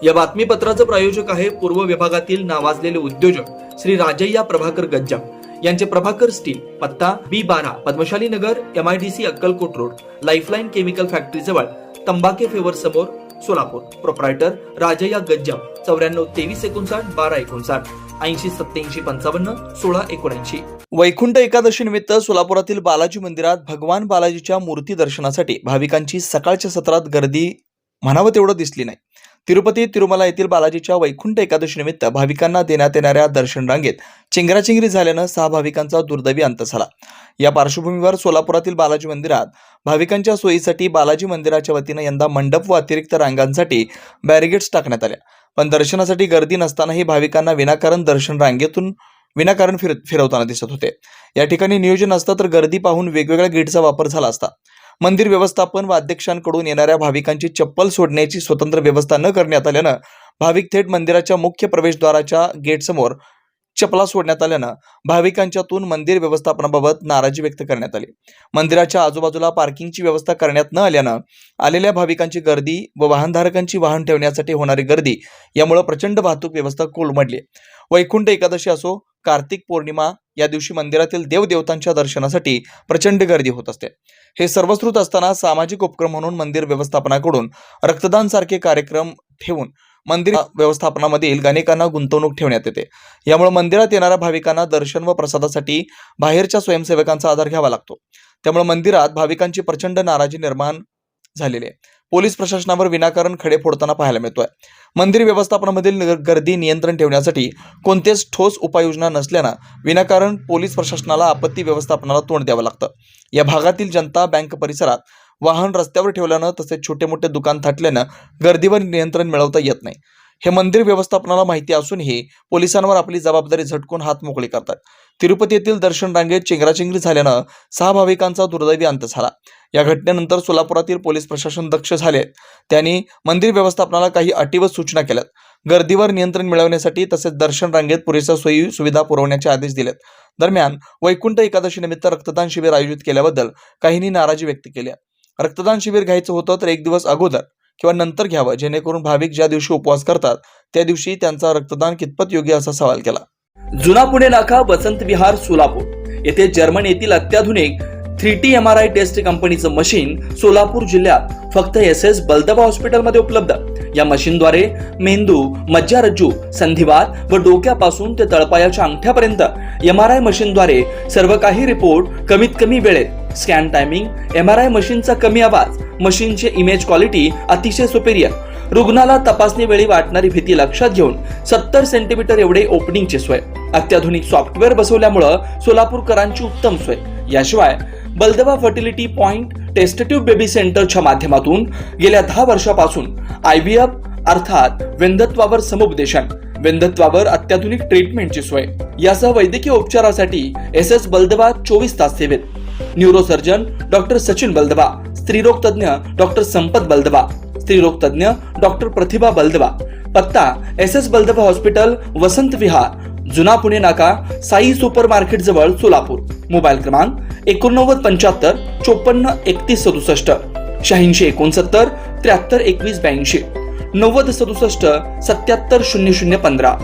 या बातमीपत्राचं प्रायोजक आहे पूर्व विभागातील नावाजलेले उद्योजक श्री राजय्या प्रभाकर गज्जाम यांचे प्रभाकर स्टील, पत्ता B12 पद्मशाली नगर, MIDC Akkalkot road, lifeline chemical factory जवळ, तंबाके फेवर समोर, सोलापूर. प्रोप्रायटर राजय्या गज्जाम 94 23 59 12 59 80 87 55 16 79. वैकुंठ एकादशी निमित्त सोलापुरातील बालाजी मंदिरात भगवान बालाजीच्या मूर्ती दर्शनासाठी भाविकांची सकाळच्या सत्रात गर्दी म्हणावं तेवढं दिसली नाही. तिरुपती तिरुमला येथील बालाजीच्या वैकुंठ एकादशी निमित्त भाविकांना देण्यात येणाऱ्या दर्शन रांगेत चेंगराचेंगरी झाल्यानं 6 भाविकांचा दुर्दैवी अंत झाला. या पार्श्वभूमीवर सोलापुरातील बालाजी मंदिरात भाविकांच्या सोयीसाठी बालाजी मंदिराच्या वतीनं यंदा मंडप व अतिरिक्त रांगांसाठी बॅरिगेड्स टाकण्यात आल्या. पण दर्शनासाठी गर्दी नसतानाही भाविकांना विनाकारण दर्शन रांगेतून विनाकारण फिरवताना दिसत होते. या ठिकाणी नियोजन असतं तर गर्दी पाहून वेगवेगळ्या गेटचा वापर झाला असता. मंदिर व्यवस्थापन व अध्यक्षांकडून येणाऱ्या भाविकांची चप्पल सोडण्याची स्वतंत्र व्यवस्था न करण्यात आल्यानं भाविक थेट मंदिराच्या मुख्य प्रवेशद्वाराच्या गेटसमोर चपला सोडण्यात आल्यानं भाविकांच्यातून मंदिर व्यवस्थापनाबाबत नाराजी व्यक्त करण्यात आली. मंदिराच्या आजूबाजूला पार्किंगची व्यवस्था करण्यात न आल्यानं आलेल्या भाविकांची गर्दी व वाहनधारकांची वाहन ठेवण्यासाठी होणारी गर्दी यामुळे प्रचंड वाहतूक व्यवस्था कोलमडली. वैकुंठ एकादशी असो, कार्तिक पौर्णिमा या दिवशी मंदिरातील देवदेवतांच्या दर्शनासाठी प्रचंड गर्दी होत असते. हे सर्वश्रुत असताना सामाजिक उपक्रम म्हणून मंदिर व्यवस्थापनाकडून रक्तदान सारखे कार्यक्रम ठेवून मंदिर व्यवस्थापनामधील अनेकांना गुंतवणूक ठेवण्यात येते. यामुळे मंदिरात येणाऱ्या भाविकांना दर्शन व प्रसादासाठी बाहेरच्या स्वयंसेवकांचा आधार घ्यावा लागतो. त्यामुळे मंदिरात भाविकांची प्रचंड नाराजी निर्माण झालेली आहे. पोलीस प्रशासनावर विनाकारण खडे फोडताना पाहायला मिळतोय. मंदिर व्यवस्थापनामधील गर्दी नियंत्रण ठेवण्यासाठी कोणतेच ठोस उपाययोजना नसल्यानं विनाकारण पोलीस प्रशासनाला आपत्ती व्यवस्थापनाला तोंड द्यावं लागतं. या भागातील जनता बँक परिसरात वाहन रस्त्यावर ठेवल्यानं तसेच छोटे मोठे दुकान थाटल्यानं गर्दीवर नियंत्रण मिळवता येत नाही. हे मंदिर व्यवस्थापनाला माहिती असूनही पोलिसांवर आपली जबाबदारी झटकून हात मोकळे करतात. तिरुपती येथील दर्शन रांगेत चेंगराचेंगरी झाल्यानं 6 भाविकांचा दुर्दैवी अंत झाला. या घटनेनंतर सोलापुरातील पोलीस प्रशासन दक्ष झाले. त्यांनी मंदिर व्यवस्थापनाला काही अटी व सूचना केल्यात. गर्दीवर नियंत्रण मिळवण्यासाठी तसेच दर्शन रांगेत पुरेशा सोयी सुविधा पुरवण्याचे आदेश दिलेत. दरम्यान वैकुंठ एकादशी निमित्त रक्तदान शिबिर आयोजित केल्याबद्दल काहींनी नाराजी व्यक्त केली. रक्तदान शिबिर घ्यायचं होतं तर 1 दिवस अगोदर किंवा नंतर घ्यावं, जेणेकरून भाविक ज्या दिवशी उपवास करतात त्या दिवशी त्यांचा रक्तदान कितपत योग्य असा सवाल केला. जुना पुणे नाका, वसंत विहार, सोलापूर येथे जर्मन येथील अत्याधुनिक 3T MRI टेस्ट कंपनीचं मशीन सोलापूर जिल्ह्यात फक्त SS बलदबा हॉस्पिटलमध्ये उपलब्ध. या मशीनद्वारे मेंदू, मज्जारज्जू, संधिवात व डोक्यापासून ते तळपायाच्या अंगठ्यापर्यंत MRI मशीनद्वारे सर्व काही रिपोर्ट कमीत कमी वेळेत, स्कॅन टायमिंग, MRI मशीनचा कमी आवाज, मशीनचे इमेज क्वालिटी अतिशय सुपेरियर, रुग्णाला तपासणी वेळी वाटणारी भीती लक्षात घेऊन 70 सेंटीमीटर एवढे ओपनिंगची सोय, अत्याधुनिक सॉफ्टवेअर बसवल्यामुळे सोलापूरकरांची उत्तम सोय. याशिवाय बलदबा फर्टिलिटी पॉइंट टेस्टेटिव्ह बेबी सेंटरच्या माध्यमातून गेल्या 10 वर्षापासून IVF अर्थात वेंधत्वावर समुपदेशन, वेंधत्वावर अत्याधुनिक ट्रीटमेंटची सोय. यासह वैद्यकीय उपचारासाठी SS बलदबा 24 तास सेवेत. न्यूरोसर्जन डॉक्टर सचिन बलदबा, स्त्रीरोग तज्ञ डॉक्टर संपत बलदबा, स्त्रीरोग तज्ञ डॉक्टर प्रतिभा बलदबा. पत्ता SS बलदबा हॉस्पिटल, वसंत विहार, जुना पुणे नाका, साई सुपर मार्केट जवळ, सोलापूर. मोबाईल क्रमांक 89 75 54 31 67, 86 69 73 21 82, 90 67 77 00 15.